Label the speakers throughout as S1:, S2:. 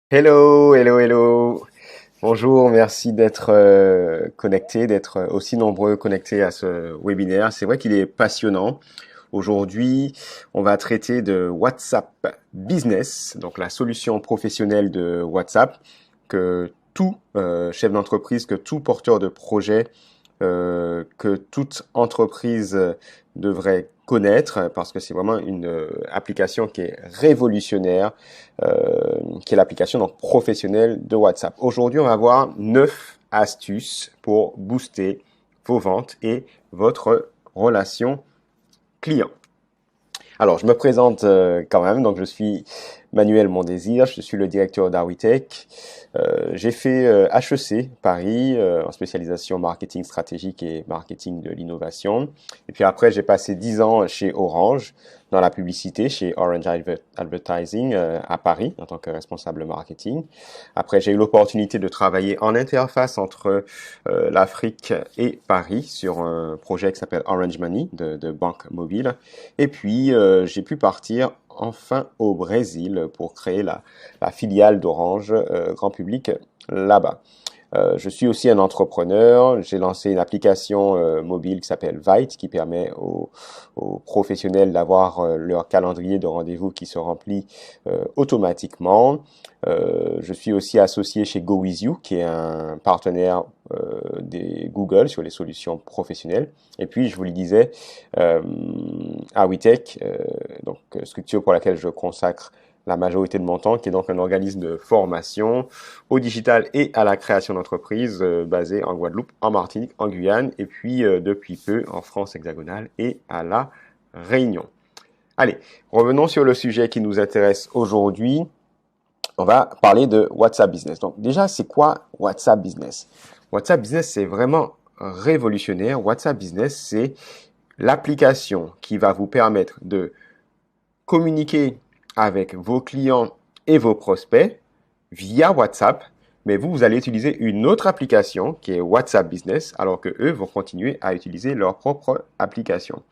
S1: Hello, hello, hello. Bonjour, merci d'être connecté, d'être aussi nombreux connectés à ce webinaire. C'est vrai qu'il est passionnant. Aujourd'hui, on va traiter de WhatsApp Business, donc la solution professionnelle de WhatsApp que tout chef d'entreprise, que tout porteur de projet, que toute entreprise devrait connaître parce que c'est vraiment une application qui est révolutionnaire, qui est l'application donc professionnelle de WhatsApp. Aujourd'hui, on va voir 9 astuces pour booster vos ventes et votre relation client. Alors, je me présente quand même. Donc, je suis Manuel Mondésir. Je suis le directeur d'Arwitech. J'ai fait HEC Paris en spécialisation marketing stratégique et marketing de l'innovation. Et puis après, j'ai passé 10 ans chez Orange dans la publicité, chez Orange Advertising à Paris en tant que responsable marketing. Après, j'ai eu l'opportunité de travailler en interface entre l'Afrique et Paris sur un projet qui s'appelle Orange Money de banque mobile. Et puis, j'ai pu partir enfin au Brésil pour créer la filiale d'Orange grand public là-bas. Je suis aussi un entrepreneur. J'ai lancé une application mobile qui s'appelle Vite, qui permet aux professionnels d'avoir leur calendrier de rendez-vous qui se remplit automatiquement. Je suis aussi associé chez GoWithYou, qui est un partenaire des Google sur les solutions professionnelles. Et puis, je vous le disais, Awitech, donc structure pour laquelle je consacre la majorité de mon temps, qui est donc un organisme de formation au digital et à la création d'entreprises basé en Guadeloupe, en Martinique, en Guyane, et puis depuis peu en France hexagonale et à La Réunion. Allez, revenons sur le sujet qui nous intéresse aujourd'hui. On va parler de WhatsApp Business. Donc déjà, c'est quoi WhatsApp Business? WhatsApp Business, c'est vraiment révolutionnaire. WhatsApp Business, c'est l'application qui va vous permettre de communiquer avec vos clients et vos prospects via WhatsApp, mais vous allez utiliser une autre application qui est WhatsApp Business, alors que eux vont continuer à utiliser leur propre application.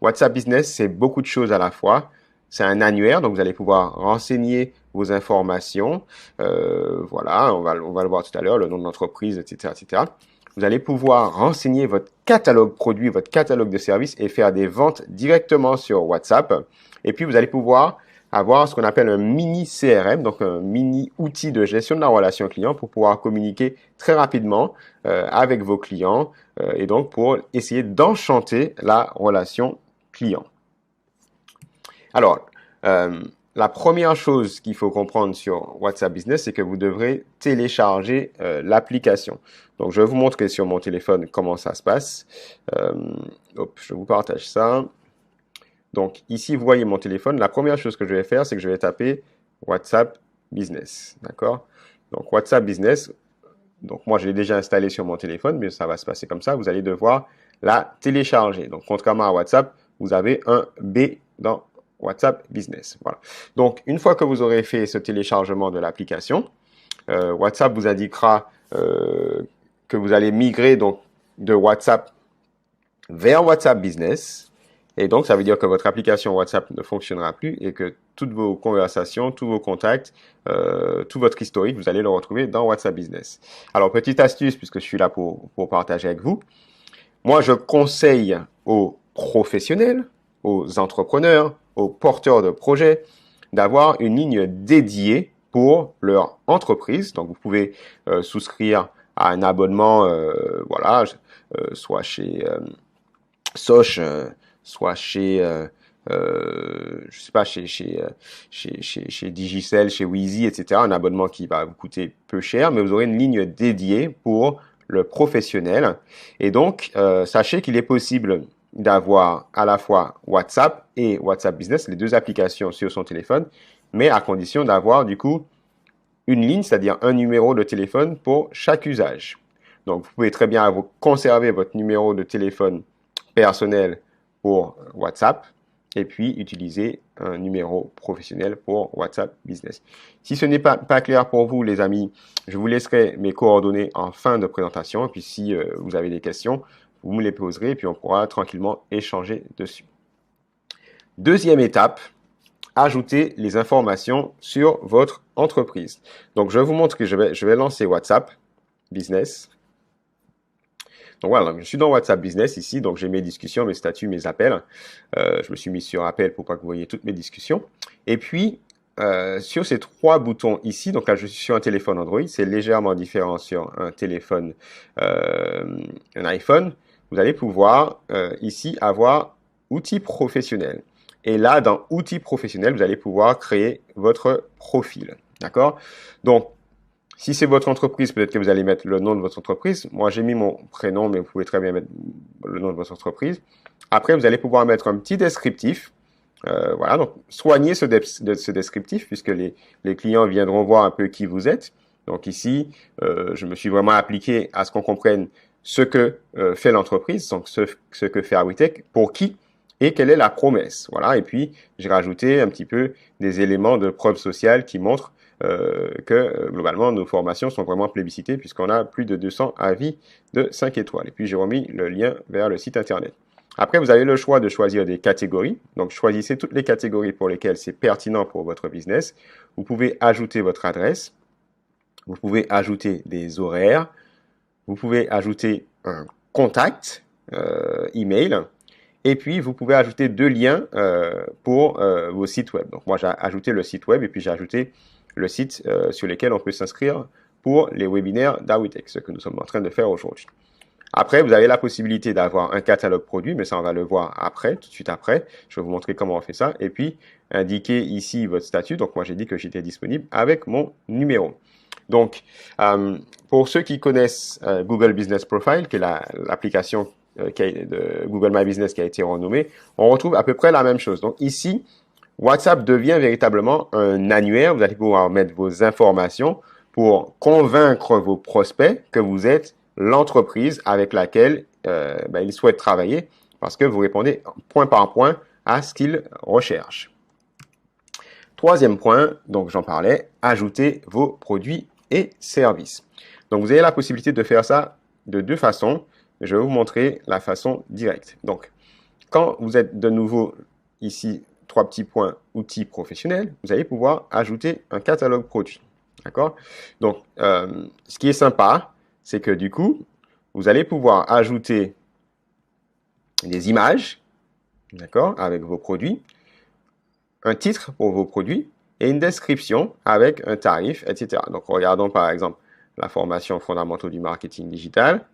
S1: WhatsApp Business, c'est beaucoup de choses à la fois. C'est un annuaire, donc vous allez pouvoir renseigner vos informations. Voilà, on va le voir tout à l'heure, le nom de l'entreprise, etc., etc. Vous allez pouvoir renseigner votre catalogue produit, votre catalogue de services et faire des ventes directement sur WhatsApp. Et puis, vous allez pouvoir avoir ce qu'on appelle un mini CRM, donc un mini outil de gestion de la relation client pour pouvoir communiquer très rapidement avec vos clients et donc pour essayer d'enchanter la relation client. Alors, la première chose qu'il faut comprendre sur WhatsApp Business, c'est que vous devrez télécharger l'application. Donc, je vais vous montrer sur mon téléphone comment ça se passe. Je vous partage ça. Donc, ici, vous voyez mon téléphone. La première chose que je vais faire, c'est que je vais taper WhatsApp Business. D'accord? Donc, WhatsApp Business. Donc, moi, je l'ai déjà installé sur mon téléphone, mais ça va se passer comme ça. Vous allez devoir la télécharger. Donc, contrairement à WhatsApp, vous avez un B dans WhatsApp Business. Voilà. Donc, une fois que vous aurez fait ce téléchargement de l'application, WhatsApp vous indiquera que vous allez migrer donc de WhatsApp vers WhatsApp Business. Et donc, ça veut dire que votre application WhatsApp ne fonctionnera plus et que toutes vos conversations, tous vos contacts, tout votre historique, vous allez le retrouver dans WhatsApp Business. Alors, petite astuce, puisque je suis là pour partager avec vous. Moi, je conseille aux professionnels, aux entrepreneurs, aux porteurs de projets, d'avoir une ligne dédiée pour leur entreprise. Donc, vous pouvez souscrire à un abonnement, voilà, soit chez Soch, soit chez, je sais pas, chez Digicel, chez Wheezy, etc. Un abonnement qui va vous coûter peu cher, mais vous aurez une ligne dédiée pour le professionnel. Et donc, sachez qu'il est possible d'avoir à la fois WhatsApp et WhatsApp Business, les deux applications sur son téléphone, mais à condition d'avoir du coup une ligne, c'est-à-dire un numéro de téléphone pour chaque usage. Donc, vous pouvez très bien conserver votre numéro de téléphone personnel pour WhatsApp et puis utiliser un numéro professionnel pour WhatsApp Business. Si ce n'est pas clair pour vous, les amis, je vous laisserai mes coordonnées en fin de présentation. Et puis, si vous avez des questions, vous me les poserez et puis on pourra tranquillement échanger dessus. Deuxième étape, ajouter les informations sur votre entreprise. Donc, je vais vous montrer, je vais lancer WhatsApp Business. Donc voilà, donc je suis dans WhatsApp Business ici, donc j'ai mes discussions, mes statuts, mes appels. Je me suis mis sur appel pour pas que vous voyez toutes mes discussions. Et puis, sur ces trois boutons ici, donc là je suis sur un téléphone Android, c'est légèrement différent sur un téléphone, un iPhone. Vous allez pouvoir ici avoir outils professionnels. Et là, dans outils professionnels, vous allez pouvoir créer votre profil. D'accord? Donc, si c'est votre entreprise, peut-être que vous allez mettre le nom de votre entreprise. Moi, j'ai mis mon prénom, mais vous pouvez très bien mettre le nom de votre entreprise. Après, vous allez pouvoir mettre un petit descriptif. Voilà, donc soignez ce descriptif puisque les clients viendront voir un peu qui vous êtes. Donc ici, je me suis vraiment appliqué à ce qu'on comprenne ce que fait l'entreprise, donc ce que fait Awitech, pour qui et quelle est la promesse. Voilà, et puis j'ai rajouté un petit peu des éléments de preuve sociale qui montrent que globalement nos formations sont vraiment plébiscitées puisqu'on a plus de 200 avis de 5 étoiles. Et puis j'ai remis le lien vers le site internet. Après, vous avez le choix de choisir des catégories. Donc, choisissez toutes les catégories pour lesquelles c'est pertinent pour votre business. Vous pouvez ajouter votre adresse. Vous pouvez ajouter des horaires. Vous pouvez ajouter un contact, email. Et puis, vous pouvez ajouter deux liens pour vos sites web. Donc, moi, j'ai ajouté le site web et puis j'ai ajouté le site sur lequel on peut s'inscrire pour les webinaires d'Awitech, ce que nous sommes en train de faire aujourd'hui. Après, vous avez la possibilité d'avoir un catalogue produit, mais ça, on va le voir après, tout de suite après. Je vais vous montrer comment on fait ça. Et puis, indiquer ici votre statut. Donc, moi, j'ai dit que j'étais disponible avec mon numéro. Donc, pour ceux qui connaissent Google Business Profile, qui est l'application de Google My Business qui a été renommée, on retrouve à peu près la même chose. Donc, ici, WhatsApp devient véritablement un annuaire. Vous allez pouvoir mettre vos informations pour convaincre vos prospects que vous êtes l'entreprise avec laquelle ils souhaitent travailler parce que vous répondez point par point à ce qu'ils recherchent. Troisième point, donc j'en parlais, ajouter vos produits et services. Donc vous avez la possibilité de faire ça de deux façons. Je vais vous montrer la façon directe. Donc quand vous êtes de nouveau ici, trois petits points, outils professionnels, vous allez pouvoir ajouter un catalogue produit. D'accord? Donc ce qui est sympa, c'est que du coup, vous allez pouvoir ajouter des images, d'accord, avec vos produits, un titre pour vos produits et une description avec un tarif, etc. Donc, regardons par exemple la formation fondamentaux du marketing digital.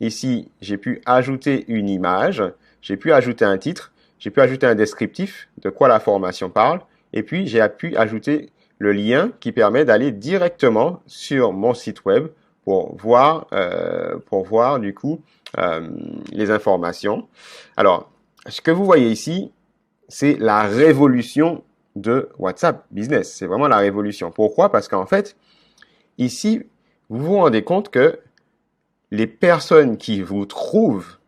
S1: Ici, j'ai pu ajouter une image, j'ai pu ajouter un titre, j'ai pu ajouter un descriptif de quoi la formation parle, et puis j'ai pu ajouter le lien qui permet d'aller directement sur mon site web pour voir du coup les informations. Alors, ce que vous voyez ici, c'est la révolution de WhatsApp Business. C'est vraiment la révolution. Pourquoi? Parce qu'en fait, ici, vous vous rendez compte que les personnes qui vous trouvent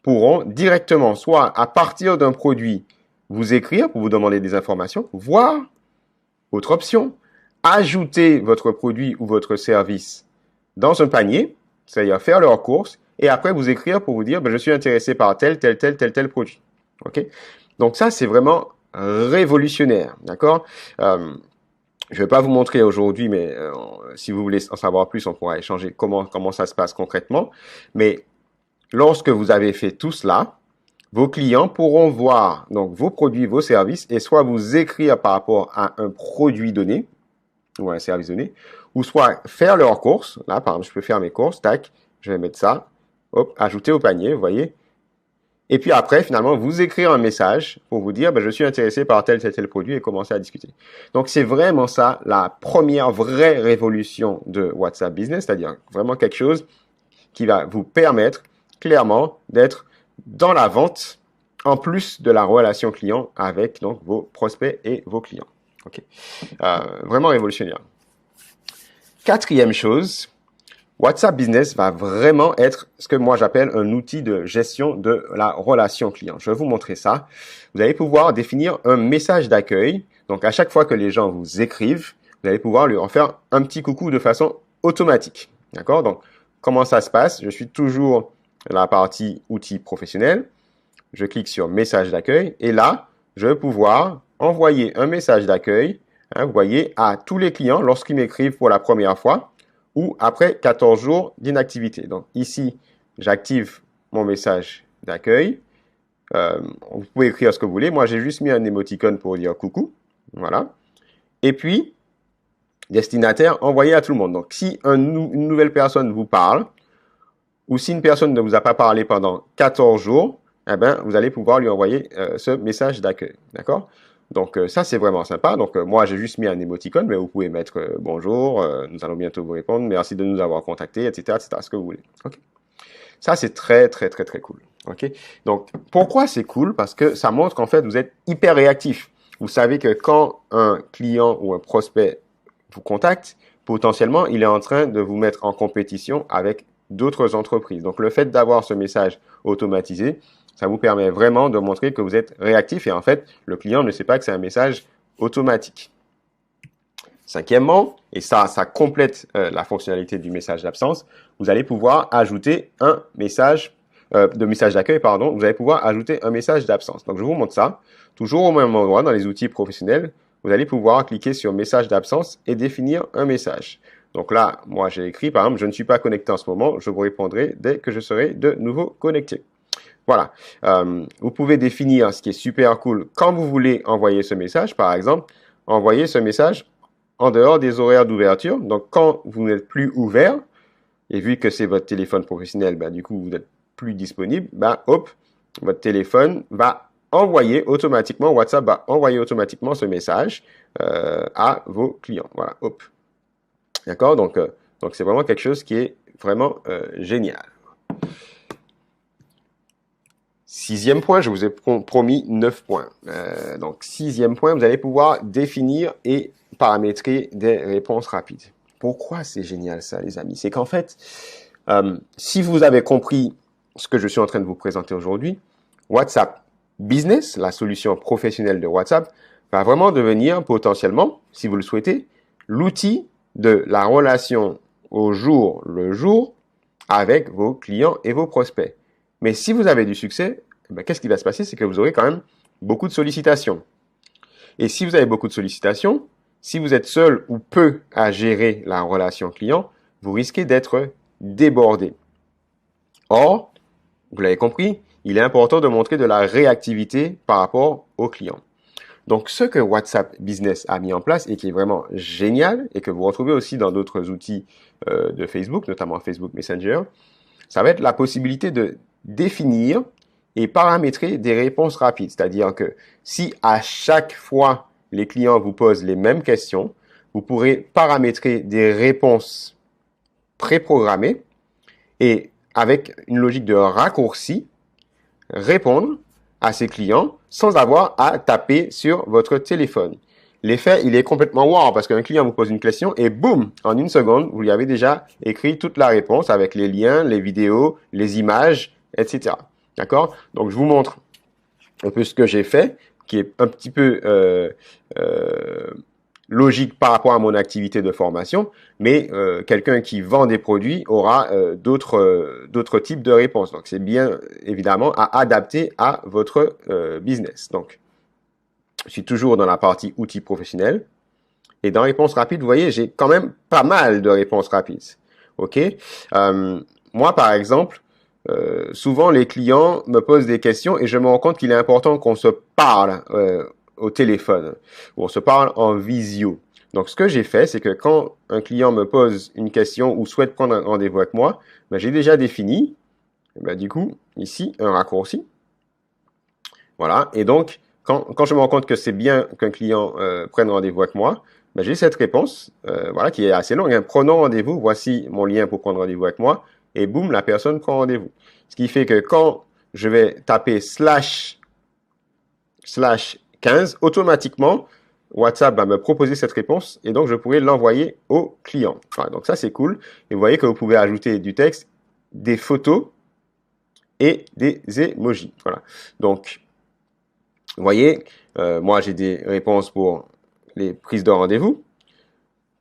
S1: pourront directement, soit à partir d'un produit, vous écrire pour vous demander des informations, voire, autre option, ajouter votre produit ou votre service dans un panier, c'est-à-dire faire leur course, et après vous écrire pour vous dire je suis intéressé par tel produit. Ok? Donc ça, c'est vraiment révolutionnaire. D'accord? Je ne vais pas vous montrer aujourd'hui, mais si vous voulez en savoir plus, on pourra échanger comment ça se passe concrètement. Mais lorsque vous avez fait tout cela, vos clients pourront voir donc vos produits, vos services, et soit vous écrire par rapport à un produit donné, ou un service donné, ou soit faire leurs courses. Là, par exemple, je peux faire mes courses, tac, je vais mettre ça, hop, ajouter au panier, vous voyez. Et puis après, finalement, vous écrire un message pour vous dire, je suis intéressé par tel produit et commencer à discuter. Donc, c'est vraiment ça, la première vraie révolution de WhatsApp Business, c'est-à-dire vraiment quelque chose qui va vous permettre clairement d'être dans la vente en plus de la relation client avec donc vos prospects et vos clients. Ok, vraiment révolutionnaire. Quatrième chose, WhatsApp Business va vraiment être ce que moi j'appelle un outil de gestion de la relation client. Je vais vous montrer ça. Vous allez pouvoir définir un message d'accueil. Donc à chaque fois que les gens vous écrivent, vous allez pouvoir lui en faire un petit coucou de façon automatique. D'accord? Donc comment ça se passe? Je suis toujours dans la partie outils professionnels. Je clique sur message d'accueil et là, je vais pouvoir envoyer un message d'accueil, hein, vous voyez, à tous les clients lorsqu'ils m'écrivent pour la première fois ou après 14 jours d'inactivité. Donc ici, j'active mon message d'accueil. Vous pouvez écrire ce que vous voulez. Moi, j'ai juste mis un émoticône pour dire coucou. Voilà. Et puis, destinataire, envoyé à tout le monde. Donc, si une nouvelle personne vous parle, ou si une personne ne vous a pas parlé pendant 14 jours, eh ben, vous allez pouvoir lui envoyer ce message d'accueil. D'accord? Donc, ça, c'est vraiment sympa. Donc, moi, j'ai juste mis un émoticône, mais vous pouvez mettre bonjour, nous allons bientôt vous répondre, merci de nous avoir contactés, etc., etc., ce que vous voulez. OK? Ça, c'est très, très, très, très cool. OK? Donc, pourquoi c'est cool? Parce que ça montre qu'en fait, vous êtes hyper réactif. Vous savez que quand un client ou un prospect vous contacte, potentiellement, il est en train de vous mettre en compétition avec d'autres entreprises. Donc, le fait d'avoir ce message automatisé, ça vous permet vraiment de montrer que vous êtes réactif et en fait, le client ne sait pas que c'est un message automatique. Cinquièmement, et ça complète la fonctionnalité du message d'absence, vous allez pouvoir ajouter un message de message d'accueil, pardon, vous allez pouvoir ajouter un message d'absence. Donc, je vous montre ça. Toujours au même endroit, dans les outils professionnels, vous allez pouvoir cliquer sur message d'absence et définir un message. Donc là, moi, j'ai écrit, par exemple, je ne suis pas connecté en ce moment, je vous répondrai dès que je serai de nouveau connecté. Voilà. Vous pouvez définir ce qui est super cool quand vous voulez envoyer ce message. Par exemple, envoyer ce message en dehors des horaires d'ouverture. Donc, quand vous n'êtes plus ouvert, et vu que c'est votre téléphone professionnel, ben, du coup, vous n'êtes plus disponible, ben, hop, votre téléphone va envoyer automatiquement, WhatsApp va envoyer automatiquement ce message à vos clients. Voilà, hop. D'accord? Donc, c'est vraiment quelque chose qui est vraiment génial. Sixième point, je vous ai promis 9 points. Donc, sixième point, vous allez pouvoir définir et paramétrer des réponses rapides. Pourquoi c'est génial ça, les amis? C'est qu'en fait, si vous avez compris ce que je suis en train de vous présenter aujourd'hui, WhatsApp Business, la solution professionnelle de WhatsApp, va vraiment devenir potentiellement, si vous le souhaitez, l'outil de la relation au jour le jour avec vos clients et vos prospects. Mais si vous avez du succès, ben, qu'est-ce qui va se passer? C'est que vous aurez quand même beaucoup de sollicitations. Et si vous avez beaucoup de sollicitations, si vous êtes seul ou peu à gérer la relation client, vous risquez d'être débordé. Or, vous l'avez compris, il est important de montrer de la réactivité par rapport aux clients. Donc, ce que WhatsApp Business a mis en place et qui est vraiment génial et que vous retrouvez aussi dans d'autres outils de Facebook, notamment Facebook Messenger, ça va être la possibilité de définir et paramétrer des réponses rapides. C'est-à-dire que si à chaque fois les clients vous posent les mêmes questions, vous pourrez paramétrer des réponses préprogrammées et avec une logique de raccourci, répondre à ces clients sans avoir à taper sur votre téléphone. L'effet, il est complètement wow parce qu'un client vous pose une question et boum, en une seconde, vous lui avez déjà écrit toute la réponse avec les liens, les vidéos, les images, etc. D'accord? Donc, je vous montre un peu ce que j'ai fait, qui est un petit peu logique par rapport à mon activité de formation, mais quelqu'un qui vend des produits aura d'autres types de réponses. Donc, c'est bien évidemment à adapter à votre business. Donc, je suis toujours dans la partie outils professionnels. Et dans réponses rapides, vous voyez, j'ai quand même pas mal de réponses rapides. OK? Moi, par exemple, souvent les clients me posent des questions et je me rends compte qu'il est important qu'on se parle au téléphone, ou on se parle en visio. Donc, ce que j'ai fait, c'est que quand un client me pose une question ou souhaite prendre un rendez-vous avec moi, ben, j'ai déjà défini, ben, du coup, ici, un raccourci. Voilà. Et donc, quand je me rends compte que c'est bien qu'un client prenne rendez-vous avec moi, ben, j'ai cette réponse, voilà, qui est assez longue. Hein. Prenons rendez-vous. Voici mon lien pour prendre rendez-vous avec moi. Et boum, la personne prend rendez-vous. Ce qui fait que quand je vais taper /15, automatiquement, WhatsApp va me proposer cette réponse et donc je pourrai l'envoyer au client. Voilà, donc ça, c'est cool. Et vous voyez que vous pouvez ajouter du texte, des photos et des emojis. Voilà. Donc, vous voyez, moi, j'ai des réponses pour les prises de rendez-vous,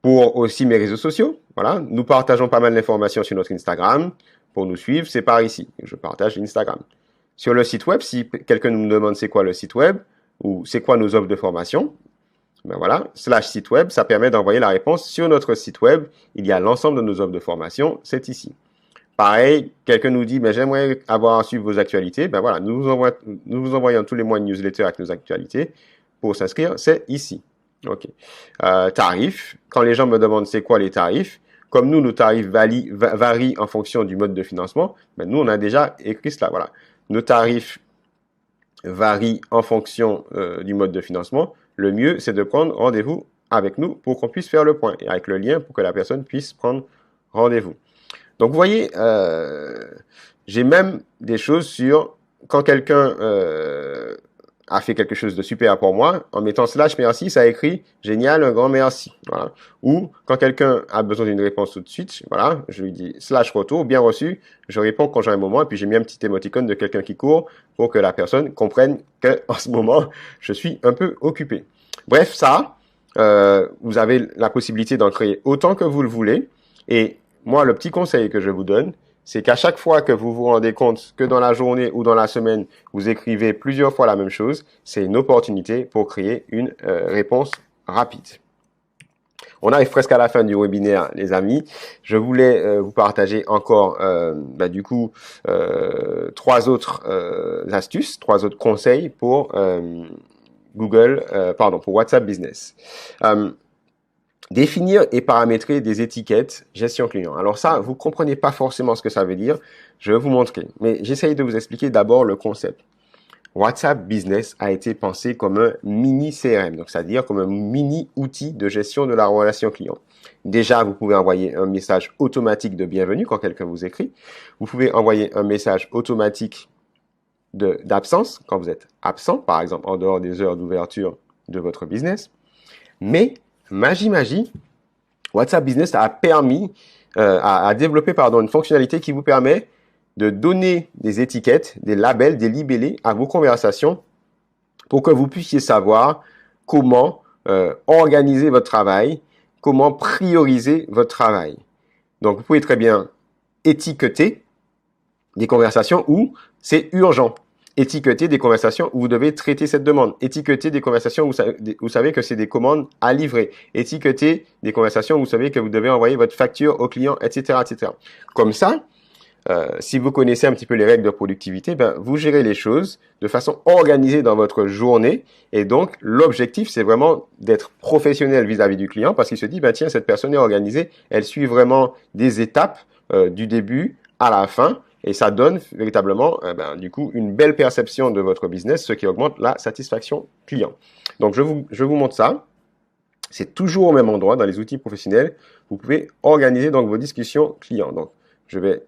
S1: pour aussi mes réseaux sociaux. Voilà, nous partageons pas mal d'informations sur notre Instagram. Pour nous suivre, c'est par ici. Je partage Instagram. Sur le site web, si quelqu'un nous demande c'est quoi le site web, ou c'est quoi nos offres de formation, ben voilà, slash site web, ça permet d'envoyer la réponse sur notre site web. Il y a l'ensemble de nos offres de formation, c'est ici. Pareil, quelqu'un nous dit, ben, j'aimerais avoir à suivre vos actualités. Ben voilà, nous vous envoyons tous les mois une newsletter avec nos actualités. Pour s'inscrire, c'est ici. OK. Tarifs. Quand les gens me demandent c'est quoi les tarifs, comme nous, nos tarifs varient en fonction du mode de financement, ben nous, on a déjà écrit cela. Voilà. Nos tarifs varient en fonction du mode de financement. Le mieux, c'est de prendre rendez-vous avec nous pour qu'on puisse faire le point et avec le lien pour que la personne puisse prendre rendez-vous. Donc, vous voyez, j'ai même des choses sur quand quelqu'un a fait quelque chose de super pour moi, en mettant slash merci, ça écrit génial, un grand merci. Voilà. Ou quand quelqu'un a besoin d'une réponse tout de suite, voilà, je lui dis slash retour, bien reçu, je réponds quand j'ai un moment, et puis j'ai mis un petit émoticône de quelqu'un qui court pour que la personne comprenne qu'en ce moment, je suis un peu occupé. Bref, ça, vous avez la possibilité d'en créer autant que vous le voulez. Et moi, le petit conseil que je vous donne, c'est qu'à chaque fois que vous vous rendez compte que dans la journée ou dans la semaine, vous écrivez plusieurs fois la même chose, c'est une opportunité pour créer une réponse rapide. On arrive presque à la fin du webinaire, les amis. Je voulais vous partager encore, trois autres astuces, trois autres conseils pour pour WhatsApp Business. Définir et paramétrer des étiquettes gestion client. Alors ça, vous comprenez pas forcément ce que ça veut dire. Je vais vous montrer. Mais j'essaye de vous expliquer d'abord le concept. WhatsApp Business a été pensé comme un mini CRM, donc c'est-à-dire comme un mini outil de gestion de la relation client. Déjà, vous pouvez envoyer un message automatique de bienvenue quand quelqu'un vous écrit. Vous pouvez envoyer un message automatique d'absence quand vous êtes absent, par exemple en dehors des heures d'ouverture de votre business. Mais magie, WhatsApp Business a développé une fonctionnalité qui vous permet de donner des étiquettes, des labels, des libellés à vos conversations pour que vous puissiez savoir comment organiser votre travail, comment prioriser votre travail. Donc, vous pouvez très bien étiqueter des conversations où c'est urgent. Étiqueter des conversations où vous devez traiter cette demande. Étiqueter des conversations où vous savez que c'est des commandes à livrer. Étiqueter des conversations où vous savez que vous devez envoyer votre facture au client, etc., etc. Comme ça, si vous connaissez un petit peu les règles de productivité, vous gérez les choses de façon organisée dans votre journée. Et donc, l'objectif, c'est vraiment d'être professionnel vis-à-vis du client parce qu'il se dit, tiens, cette personne est organisée, elle suit vraiment des étapes du début à la fin. Et ça donne véritablement, une belle perception de votre business, ce qui augmente la satisfaction client. Donc, je vous montre ça. C'est toujours au même endroit dans les outils professionnels. Vous pouvez organiser donc vos discussions clients. Donc, je vais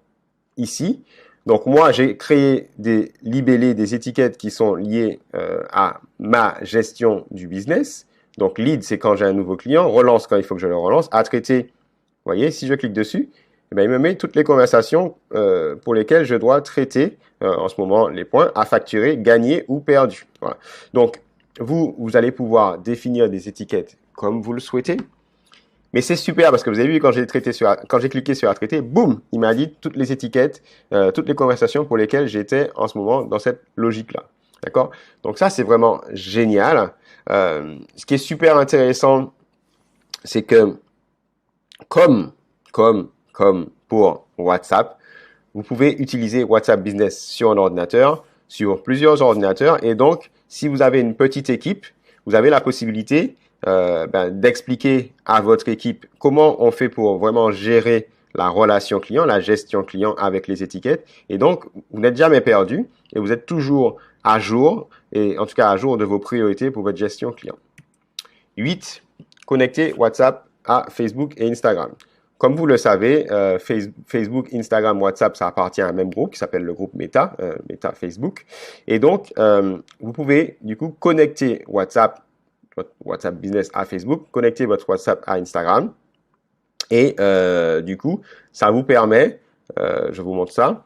S1: ici. Donc, moi, j'ai créé des libellés, des étiquettes qui sont liées à ma gestion du business. Donc, lead, c'est quand j'ai un nouveau client. Relance, quand il faut que je le relance. À traiter, vous voyez, si je clique dessus, il me met toutes les conversations pour lesquelles je dois traiter en ce moment les points à facturer, gagner ou perdu. Voilà. Donc, vous allez pouvoir définir des étiquettes comme vous le souhaitez. Mais c'est super parce que vous avez vu quand j'ai cliqué sur à traiter, boum, il m'a dit toutes les étiquettes, toutes les conversations pour lesquelles j'étais en ce moment dans cette logique-là. D'accord? Donc ça, c'est vraiment génial. Ce qui est super intéressant, c'est que comme pour WhatsApp, vous pouvez utiliser WhatsApp Business sur un ordinateur, sur plusieurs ordinateurs. Et donc, si vous avez une petite équipe, vous avez la possibilité d'expliquer à votre équipe comment on fait pour vraiment gérer la relation client, la gestion client avec les étiquettes. Et donc, vous n'êtes jamais perdu et vous êtes toujours à jour, et en tout cas à jour de vos priorités pour votre gestion client. 8. Connecter WhatsApp à Facebook et Instagram. Comme vous le savez, Facebook, Instagram, WhatsApp, ça appartient à un même groupe qui s'appelle le groupe Meta, Meta Facebook. Et donc, vous pouvez du coup connecter WhatsApp Business à Facebook, connecter votre WhatsApp à Instagram. Et du coup, ça vous permet, je vous montre ça,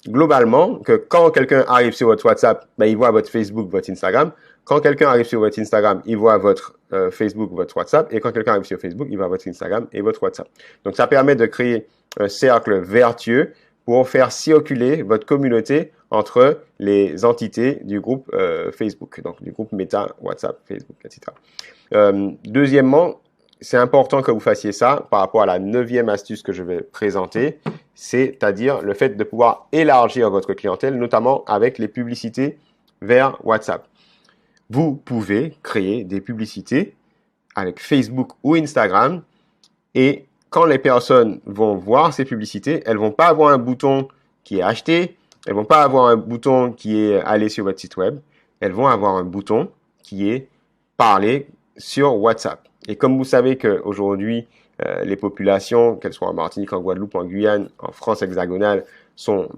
S1: globalement, que quand quelqu'un arrive sur votre WhatsApp, il voit votre Facebook, votre Instagram. Quand quelqu'un arrive sur votre Instagram, il voit votre Facebook, votre WhatsApp. Et quand quelqu'un arrive sur Facebook, il voit votre Instagram et votre WhatsApp. Donc, ça permet de créer un cercle vertueux pour faire circuler votre communauté entre les entités du groupe Facebook, donc du groupe Meta, WhatsApp, Facebook, etc. Deuxièmement, c'est important que vous fassiez ça par rapport à la 9e astuce que je vais présenter, c'est-à-dire le fait de pouvoir élargir votre clientèle, notamment avec les publicités vers WhatsApp. Vous pouvez créer des publicités avec Facebook ou Instagram et quand les personnes vont voir ces publicités, elles vont pas avoir un bouton qui est acheté, elles vont pas avoir un bouton qui est aller sur votre site web, elles vont avoir un bouton qui est parler sur WhatsApp. Et comme vous savez qu'aujourd'hui, les populations, qu'elles soient en Martinique, en Guadeloupe, en Guyane, en France hexagonale, sont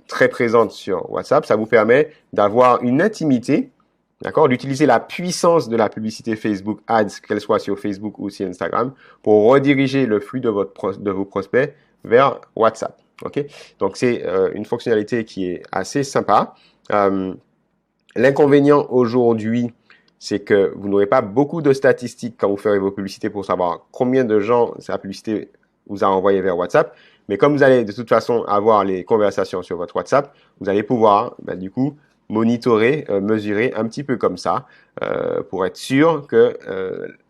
S1: très présentes sur WhatsApp, ça vous permet d'avoir une intimité, d'accord, d'utiliser la puissance de la publicité Facebook Ads, qu'elle soit sur Facebook ou sur Instagram, pour rediriger le flux de vos prospects vers WhatsApp. Ok, donc c'est une fonctionnalité qui est assez sympa. L'inconvénient aujourd'hui, c'est que vous n'aurez pas beaucoup de statistiques quand vous ferez vos publicités pour savoir combien de gens la publicité vous a envoyé vers WhatsApp. Mais comme vous allez de toute façon avoir les conversations sur votre WhatsApp, vous allez pouvoir du coup monitorer, mesurer un petit peu comme ça pour être sûr que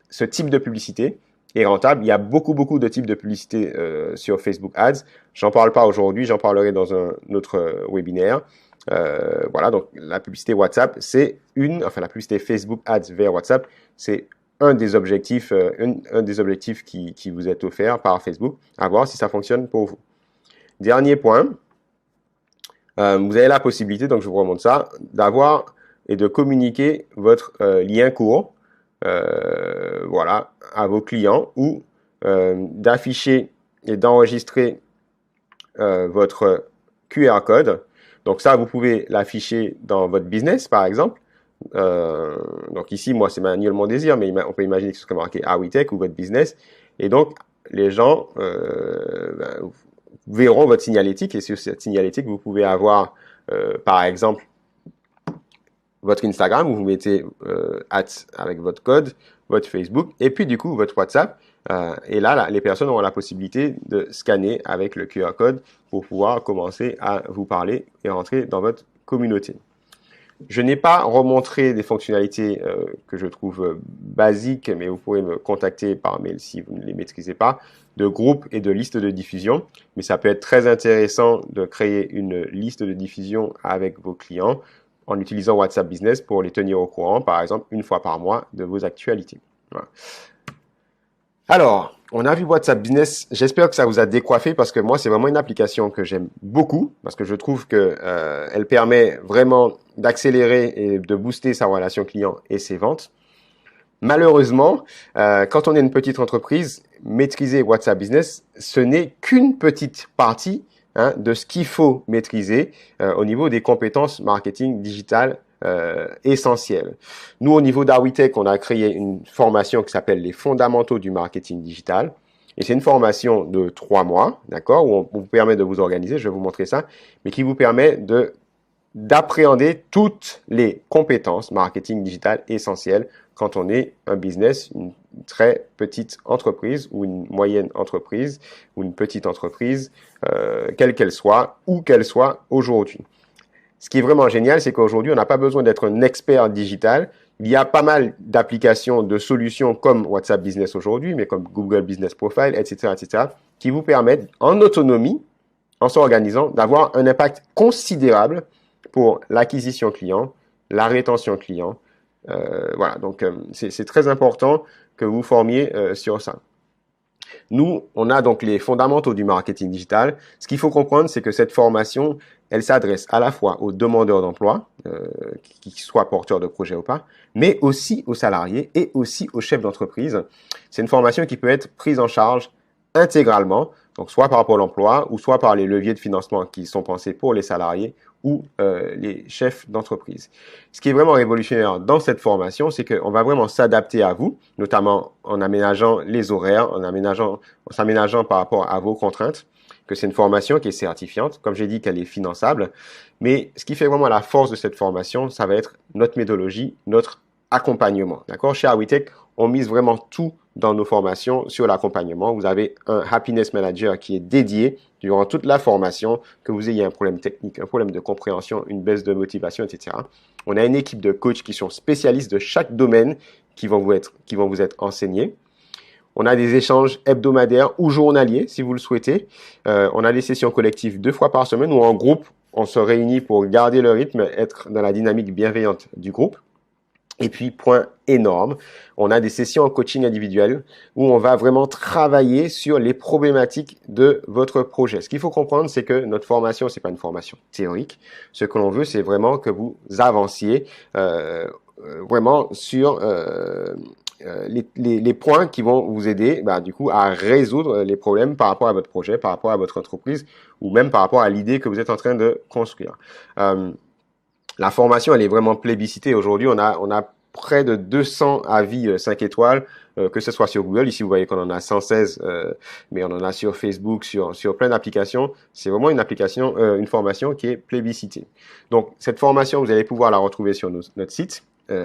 S1: ce type de publicité est rentable. Il y a beaucoup de types de publicité sur Facebook Ads. J'en parle pas aujourd'hui, j'en parlerai dans un autre webinaire. Voilà, donc la publicité WhatsApp, la publicité Facebook Ads vers WhatsApp, c'est un des objectifs, un des objectifs qui vous est offert par Facebook, à voir si ça fonctionne pour vous. Dernier point, vous avez la possibilité, donc je vous remonte ça, d'avoir et de communiquer votre lien court, voilà, à vos clients ou d'afficher et d'enregistrer votre QR code. Donc ça, vous pouvez l'afficher dans votre business, par exemple. Donc ici, moi, c'est Manuel Mon Désir, mais on peut imaginer que ce soit marqué Awitech ou votre business. Et donc, les gens verront votre signalétique. Et sur cette signalétique, vous pouvez avoir, par exemple, votre Instagram, où vous mettez avec votre code, votre Facebook, et puis du coup, votre WhatsApp. Et là, les personnes auront la possibilité de scanner avec le QR code pour pouvoir commencer à vous parler et rentrer dans votre communauté. Je n'ai pas remontré des fonctionnalités que je trouve basiques, mais vous pourrez me contacter par mail si vous ne les maîtrisez pas, de groupes et de listes de diffusion. Mais ça peut être très intéressant de créer une liste de diffusion avec vos clients en utilisant WhatsApp Business pour les tenir au courant, par exemple, une fois par mois de vos actualités. Voilà. Alors, on a vu WhatsApp Business. J'espère que ça vous a décoiffé parce que moi, c'est vraiment une application que j'aime beaucoup parce que je trouve que elle permet vraiment d'accélérer et de booster sa relation client et ses ventes. Malheureusement, quand on est une petite entreprise, maîtriser WhatsApp Business, ce n'est qu'une petite partie de ce qu'il faut maîtriser au niveau des compétences marketing digital essentielles. Nous, au niveau d'Awitech, on a créé une formation qui s'appelle les fondamentaux du marketing digital. Et c'est une formation de 3 mois, d'accord, où on vous permet de vous organiser, je vais vous montrer ça, mais qui vous permet d'appréhender toutes les compétences marketing digital essentielles quand on est un business, une très petite entreprise ou une moyenne entreprise ou une petite entreprise, quelle qu'elle soit, où qu'elle soit aujourd'hui. Ce qui est vraiment génial, c'est qu'aujourd'hui, on n'a pas besoin d'être un expert digital. Il y a pas mal d'applications, de solutions comme WhatsApp Business aujourd'hui, mais comme Google Business Profile, etc., qui vous permettent, en autonomie, en s'organisant, d'avoir un impact considérable pour l'acquisition client, la rétention client. Voilà, donc c'est très important que vous formiez sur ça. Nous, on a donc les fondamentaux du marketing digital. Ce qu'il faut comprendre, c'est que cette formation, elle s'adresse à la fois aux demandeurs d'emploi, qui soient porteurs de projet ou pas, mais aussi aux salariés et aussi aux chefs d'entreprise. C'est une formation qui peut être prise en charge intégralement, donc soit par Pôle emploi ou soit par les leviers de financement qui sont pensés pour les salariés ou les chefs d'entreprise. Ce qui est vraiment révolutionnaire dans cette formation, c'est qu'on va vraiment s'adapter à vous, notamment en aménageant les horaires, en s'aménageant par rapport à vos contraintes, que c'est une formation qui est certifiante, comme j'ai dit qu'elle est finançable, mais ce qui fait vraiment la force de cette formation, ça va être notre méthodologie, notre accompagnement. D'accord? Chez Awitech, on mise vraiment tout dans nos formations sur l'accompagnement. Vous avez un Happiness Manager qui est dédié durant toute la formation, que vous ayez un problème technique, un problème de compréhension, une baisse de motivation, etc. On a une équipe de coachs qui sont spécialistes de chaque domaine qui vont vous être enseignés. On a des échanges hebdomadaires ou journaliers, si vous le souhaitez. On a des sessions collectives 2 fois par semaine ou en groupe. On se réunit pour garder le rythme, être dans la dynamique bienveillante du groupe. Et puis, point énorme, on a des sessions en coaching individuel où on va vraiment travailler sur les problématiques de votre projet. Ce qu'il faut comprendre, c'est que notre formation, c'est pas une formation théorique. Ce que l'on veut, c'est vraiment que vous avanciez vraiment sur les points qui vont vous aider du coup à résoudre les problèmes par rapport à votre projet, par rapport à votre entreprise ou même par rapport à l'idée que vous êtes en train de construire. La formation, elle est vraiment plébiscitée. Aujourd'hui, on a près de 200 avis 5 étoiles, que ce soit sur Google. Ici, vous voyez qu'on en a 116, mais on en a sur Facebook, sur plein d'applications. C'est vraiment une formation qui est plébiscitée. Donc, cette formation, vous allez pouvoir la retrouver sur notre site,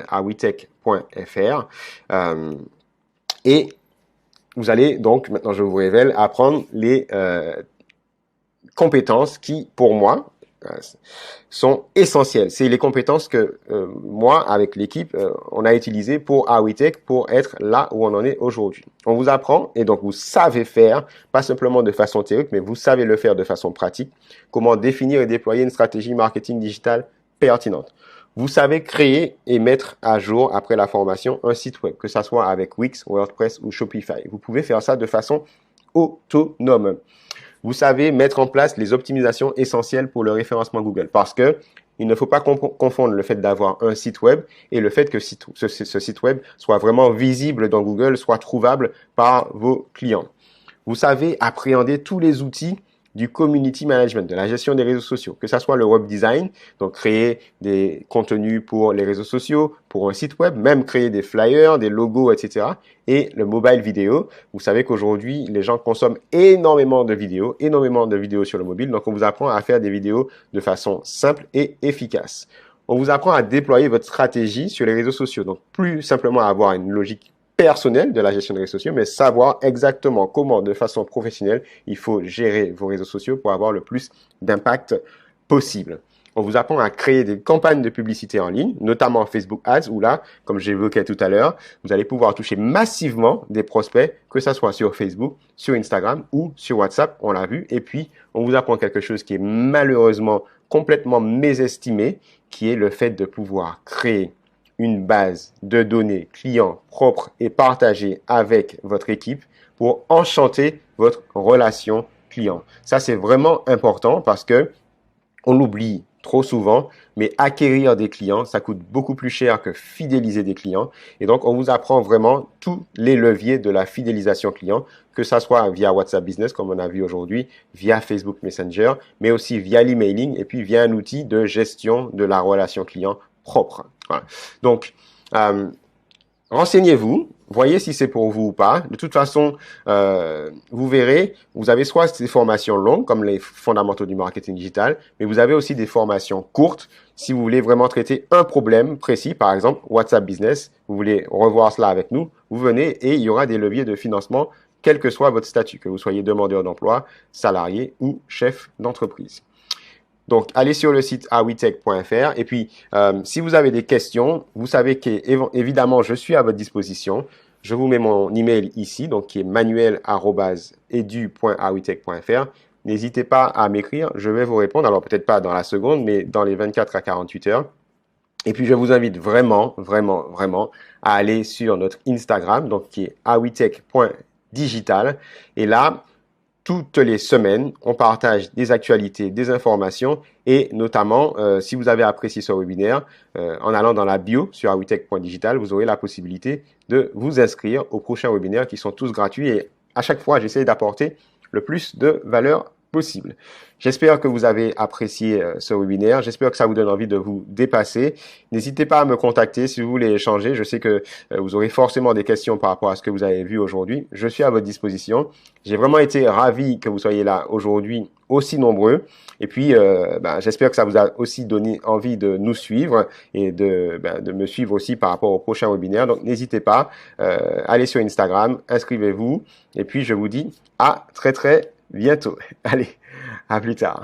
S1: awitech.fr. Et vous allez donc, maintenant je vous révèle, apprendre les compétences qui, pour moi, sont essentielles. C'est les compétences que moi, avec l'équipe, on a utilisées pour Awitech pour être là où on en est aujourd'hui. On vous apprend et donc vous savez faire, pas simplement de façon théorique, mais vous savez le faire de façon pratique, comment définir et déployer une stratégie marketing digital pertinente. Vous savez créer et mettre à jour, après la formation, un site web, que ça soit avec Wix, WordPress ou Shopify. Vous pouvez faire ça de façon autonome. Vous savez mettre en place les optimisations essentielles pour le référencement Google, parce que il ne faut pas confondre le fait d'avoir un site web et le fait que ce site web soit vraiment visible dans Google, soit trouvable par vos clients. Vous savez appréhender tous les outils du community management, de la gestion des réseaux sociaux, que ça soit le web design, donc créer des contenus pour les réseaux sociaux, pour un site web, même créer des flyers, des logos, etc. Et le mobile vidéo, vous savez qu'aujourd'hui, les gens consomment énormément de vidéos sur le mobile, donc on vous apprend à faire des vidéos de façon simple et efficace. On vous apprend à déployer votre stratégie sur les réseaux sociaux, donc plus simplement avoir une logique personnel de la gestion des réseaux sociaux, mais savoir exactement comment, de façon professionnelle, il faut gérer vos réseaux sociaux pour avoir le plus d'impact possible. On vous apprend à créer des campagnes de publicité en ligne, notamment Facebook Ads, où là, comme j'évoquais tout à l'heure, vous allez pouvoir toucher massivement des prospects, que ça soit sur Facebook, sur Instagram ou sur WhatsApp, on l'a vu. Et puis, on vous apprend quelque chose qui est malheureusement complètement mésestimé, qui est le fait de pouvoir créer une base de données clients propre et partagée avec votre équipe pour enchanter votre relation client. Ça, c'est vraiment important parce que on l'oublie trop souvent, mais acquérir des clients, ça coûte beaucoup plus cher que fidéliser des clients. Et donc, on vous apprend vraiment tous les leviers de la fidélisation client, que ça soit via WhatsApp Business, comme on a vu aujourd'hui, via Facebook Messenger, mais aussi via l'emailing et puis via un outil de gestion de la relation client propre. Voilà. Donc, renseignez-vous, voyez si c'est pour vous ou pas. De toute façon, vous verrez, vous avez soit des formations longues, comme les fondamentaux du marketing digital, mais vous avez aussi des formations courtes. Si vous voulez vraiment traiter un problème précis, par exemple WhatsApp Business, vous voulez revoir cela avec nous, vous venez et il y aura des leviers de financement, quel que soit votre statut, que vous soyez demandeur d'emploi, salarié ou chef d'entreprise. Donc, allez sur le site awitech.fr et puis, si vous avez des questions, vous savez qu'évidemment, je suis à votre disposition. Je vous mets mon email ici, donc qui est manuel@edu.awitech.fr. N'hésitez pas à m'écrire, je vais vous répondre. Alors, peut-être pas dans la seconde, mais dans les 24 à 48 heures. Et puis, je vous invite vraiment, vraiment, vraiment à aller sur notre Instagram, donc qui est awitech.digital. Et là, toutes les semaines, on partage des actualités, des informations et notamment, si vous avez apprécié ce webinaire, en allant dans la bio sur awitech.digital, vous aurez la possibilité de vous inscrire aux prochains webinaires qui sont tous gratuits et à chaque fois, j'essaie d'apporter le plus de valeur possible. J'espère que vous avez apprécié ce webinaire. J'espère que ça vous donne envie de vous dépasser. N'hésitez pas à me contacter si vous voulez échanger. Je sais que vous aurez forcément des questions par rapport à ce que vous avez vu aujourd'hui. Je suis à votre disposition. J'ai vraiment été ravi que vous soyez là aujourd'hui aussi nombreux. Et puis, j'espère que ça vous a aussi donné envie de nous suivre et de me suivre aussi par rapport au prochain webinaire. Donc, n'hésitez pas, allez sur Instagram, inscrivez-vous. Et puis, je vous dis à très, très bientôt. Allez, à plus tard.